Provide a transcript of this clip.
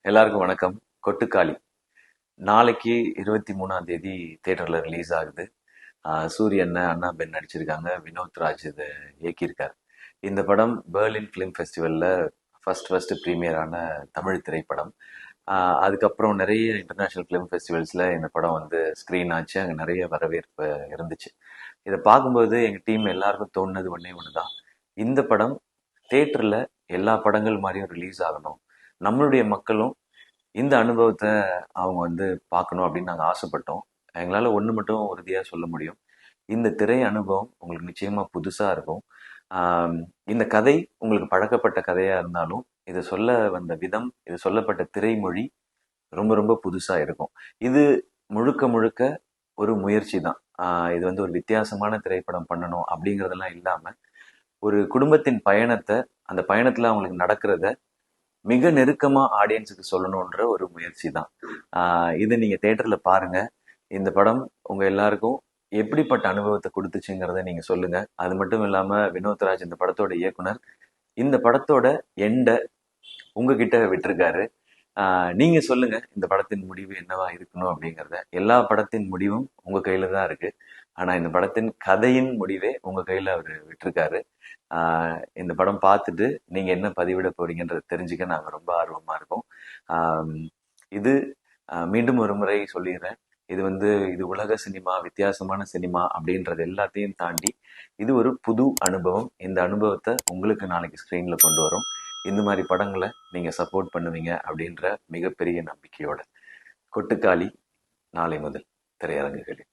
எல்லாருக்கும் வணக்கம். கொட்டுக்காளி நாளைக்கு 23ஆம் தேதி தியேட்டர்ல ரிலீஸ் ஆகுது. சூரியன், அண்ணா பென் நடிச்சிருக்காங்க. வினோத் ராஜ் இதை இயக்கியிருக்கார். இந்த படம் பெர்லின் ஃபிலிம் ஃபெஸ்டிவலில் ஃபர்ஸ்ட் ப்ரீமியரான தமிழ் திரைப்படம். அதுக்கப்புறம் நிறைய இன்டர்நேஷ்னல் ஃபிலிம் ஃபெஸ்டிவல்ஸில் இந்த படம் வந்து ஸ்க்ரீன் ஆச்சு. அங்கே நிறைய வரவேற்பு இருந்துச்சு. இதை பார்க்கும்போது எங்கள் டீம் எல்லாருக்கும் தோணுனது ஒன்று தான். இந்த படம் தியேட்டரில் எல்லா படங்கள் மாதிரியும் ரிலீஸ் ஆகணும், நம்மளுடைய மக்களும் இந்த அனுபவத்தை அவங்க வந்து பார்க்கணும் அப்படின்னு நாங்கள் ஆசைப்பட்டோம். எங்களால் ஒன்று மட்டும் உறுதியாக சொல்ல முடியும், இந்த திரை அனுபவம் உங்களுக்கு நிச்சயமாக புதுசாக இருக்கும். இந்த கதை உங்களுக்கு பழக்கப்பட்ட கதையாக இருந்தாலும் இதை சொல்ல வந்த விதம், இது சொல்லப்பட்ட திரைமொழி ரொம்ப ரொம்ப புதுசாக இருக்கும். இது முழுக்க முழுக்க ஒரு முயற்சி தான். இது வந்து ஒரு வித்தியாசமான திரைப்படம் பண்ணணும் அப்படிங்கிறதெல்லாம் இல்லாமல் ஒரு குடும்பத்தின் பயணத்தை, அந்த பயணத்தில் அவங்களுக்கு நடக்கிறத மிக நெருக்கமா ஆடியன்ஸுக்கு சொல்லணுன்ற ஒரு முயற்சி தான். இது நீங்க தியேட்டர்ல பாருங்க. இந்த படம் உங்க எல்லாருக்கும் எப்படிப்பட்ட அனுபவத்தை கொடுத்துச்சுங்கிறத நீங்க சொல்லுங்க. அது மட்டும் இல்லாம வினோத் ராஜ் இந்த படத்தோட இயக்குனர், இந்த படத்தோட எண்டை உங்ககிட்ட விட்டிருக்காரு. நீங்க சொல்லுங்க இந்த படத்தின் முடிவு என்னவா இருக்கணும் அப்படிங்கிறத. எல்லா படத்தின் முடிவும் உங்க கையில தான் இருக்கு. ஆனா இந்த படத்தின் கதையின் முடிவே உங்க கையில அவர் விட்டிருக்காரு. இந்த படம் பார்த்துட்டு நீங்க என்ன பதிவிட போறீங்கன்றத தெரிஞ்சுக்க நாங்க ரொம்ப ஆர்வமா இருக்கோம். இது மீண்டும் ஒரு முறை சொல்லிடுறேன், இது உலக சினிமா, வித்தியாசமான சினிமா அப்படின்றது எல்லாத்தையும் தாண்டி இது ஒரு புது அனுபவம். இந்த அனுபவத்தை உங்களுக்கு நாளைக்கு ஸ்க்ரீன்ல கொண்டு வரும். இந்த மாதிரி படங்களை நீங்க சப்போர்ட் பண்ணுவீங்க அப்படின்ற மிகப்பெரிய நம்பிக்கையோட கொட்டுக்காளி நாளை முதல் திரையரங்குகளில்.